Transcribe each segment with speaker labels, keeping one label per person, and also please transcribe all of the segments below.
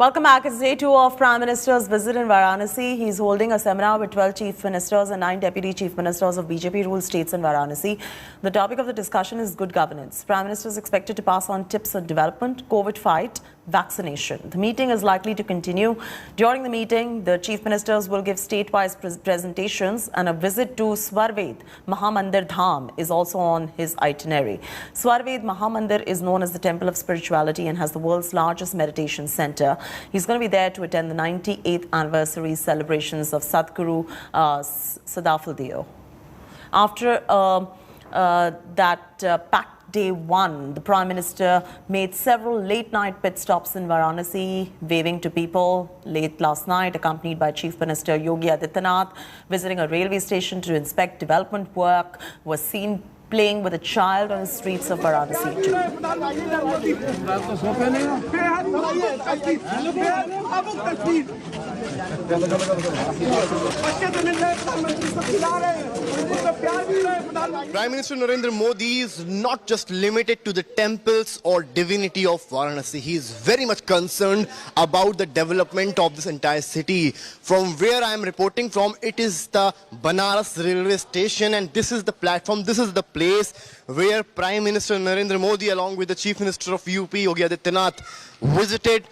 Speaker 1: Welcome back. It's day 2 of Prime Minister's visit in Varanasi. He's holding a seminar with 12 Chief Ministers and 9 Deputy Chief Ministers of BJP-ruled states in Varanasi. The topic of the discussion is good governance. Prime Minister is expected to pass on tips on development, COVID fight, vaccination. The meeting is likely to continue. During the meeting, the Chief Ministers will give state-wise presentations, and a visit to Swarved Mahamandir Dham is also on his itinerary. Swarved Mahamandir is known as the Temple of Spirituality and has the world's largest meditation center. He's going to be there to attend the 98th anniversary celebrations of Sadguru Sadafaldeo. After packed Day 1, the Prime Minister made several late-night pit stops in Varanasi, waving to people late last night, accompanied by Chief Minister Yogi Adityanath, visiting a railway station to inspect development work, was seen playing with a child on the streets of Varanasi too.
Speaker 2: Prime Minister Narendra Modi is not just limited to the temples or divinity of Varanasi. He is very much concerned about the development of this entire city. From where I am reporting from, it is the Banaras railway station, and this is the platform, this is the place where Prime Minister Narendra Modi along with the Chief Minister of UP Yogi Adityanath visited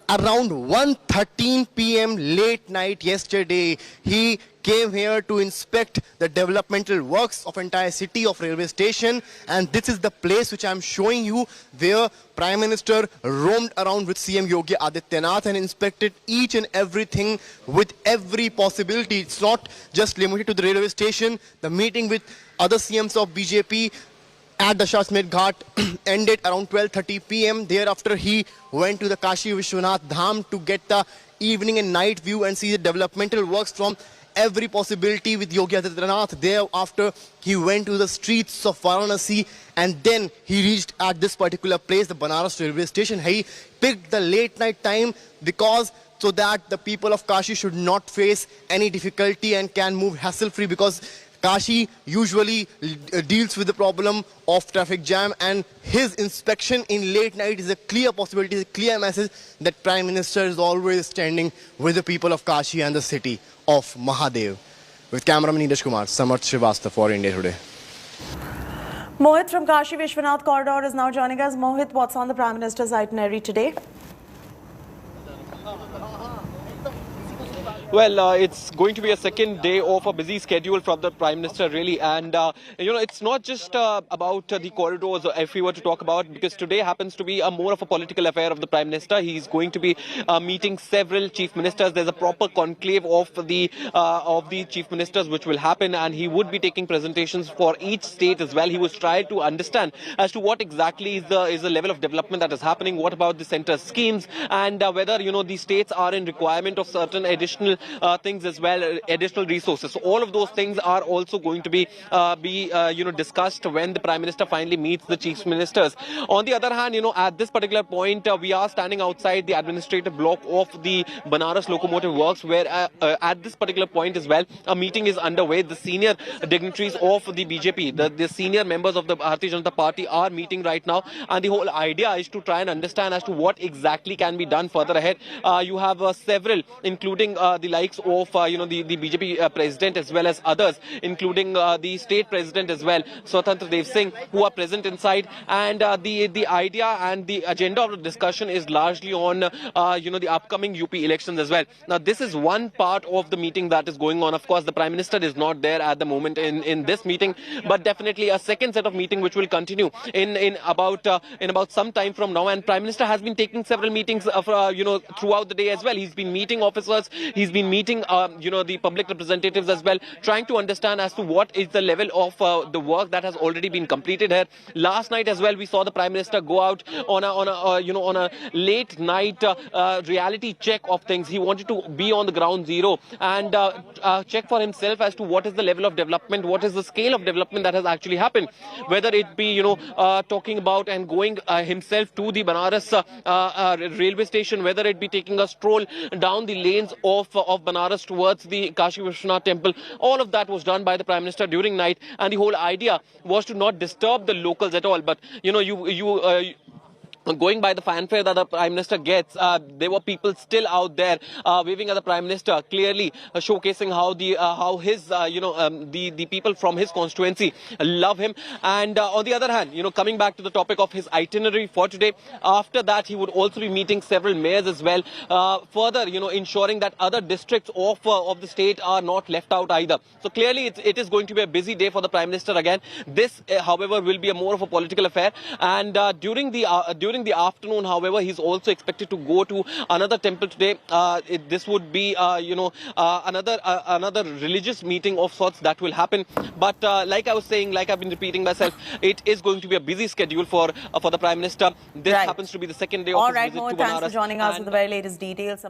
Speaker 2: around 1:13 p.m. late night yesterday. He came here to inspect the developmental works of entire city of railway station, and this is the place which I am showing you where Prime Minister roamed around with CM Yogi Adityanath and inspected each and everything with every possibility. It's not just limited to the railway station. The meeting with other CMs of BJP at the Shashmed Ghat ended around 12:30 p.m. Thereafter, he went to the Kashi Vishwanath Dham to get the evening and night view and see the developmental works from every possibility with Yogi Adityanath. Thereafter, he went to the streets of Varanasi, and then he reached at this particular place, the Banaras railway station. He picked the late night time because so that the people of Kashi should not face any difficulty and can move hassle-free, because Kashi usually deals with the problem of traffic jam, and his inspection in late night is a clear possibility, a clear message that Prime Minister is always standing with the people of Kashi and the city of Mahadev. With cameraman Neeraj Kumar, Samarth Srivastava for India Today.
Speaker 1: Mohit from Kashi Vishwanath Corridor is now joining us. Mohit, what's on the Prime Minister's itinerary today?
Speaker 3: Well, it's going to be a second day of a busy schedule from the Prime Minister, really. And, it's not just about the corridors, if we were to talk about, because today happens to be more of a political affair of the Prime Minister. He's going to be meeting several Chief Ministers. There's a proper conclave of the Chief Ministers which will happen, and he would be taking presentations for each state as well. He was trying to understand as to what exactly is the level of development that is happening, what about the centre schemes, and whether, the states are in requirement of certain additional things as well, additional resources. So all of those things are also going to be discussed when the Prime Minister finally meets the Chief Ministers. On the other hand, at this particular point, we are standing outside the administrative block of the Banaras Locomotive Works, where at this particular point as well, a meeting is underway. The senior dignitaries of the BJP, the senior members of the Bharatiya Janata Party are meeting right now, and the whole idea is to try and understand as to what exactly can be done further ahead. You have several, including the likes of the BJP president as well as others, including the state president as well, Swatantra Dev Singh, who are present inside. And the idea and the agenda of the discussion is largely on the upcoming UP elections as well. Now, this is one part of the meeting that is going on. Of course, the Prime Minister is not there at the moment in this meeting, but definitely a second set of meeting which will continue in about some time from now. And Prime Minister has been taking several meetings throughout the day as well. He's been meeting officers, he's been meeting the public representatives as well, trying to understand as to what is the level of the work that has already been completed here. Last night as well, we saw the Prime Minister go out on a late night reality check of things. He wanted to be on the ground zero and check for himself as to what is the level of development, what is the scale of development that has actually happened, whether it be talking about and going himself to the Banaras railway station, whether it be taking a stroll down the lanes of Banaras towards the Kashi Vishwanath temple. All of that was done by the Prime Minister during night, and the whole idea was to not disturb the locals at all. But going by the fanfare that the Prime Minister gets, there were people still out there waving at the Prime Minister, clearly showcasing how the people from his constituency love him. And on the other hand, coming back to the topic of his itinerary for today, after that he would also be meeting several mayors as well, further ensuring that other districts of the state are not left out either. So clearly it is going to be a busy day for the Prime Minister again. This, however, will be a more of a political affair. And during the afternoon, however, he's also expected to go to another temple today. This would be, another religious meeting of sorts that will happen. But like I was saying, like I've been repeating myself, it is going to be a busy schedule for the Prime Minister. This happens to be the second day of his visit to Banaras.
Speaker 1: Thanks for joining us with the very latest details.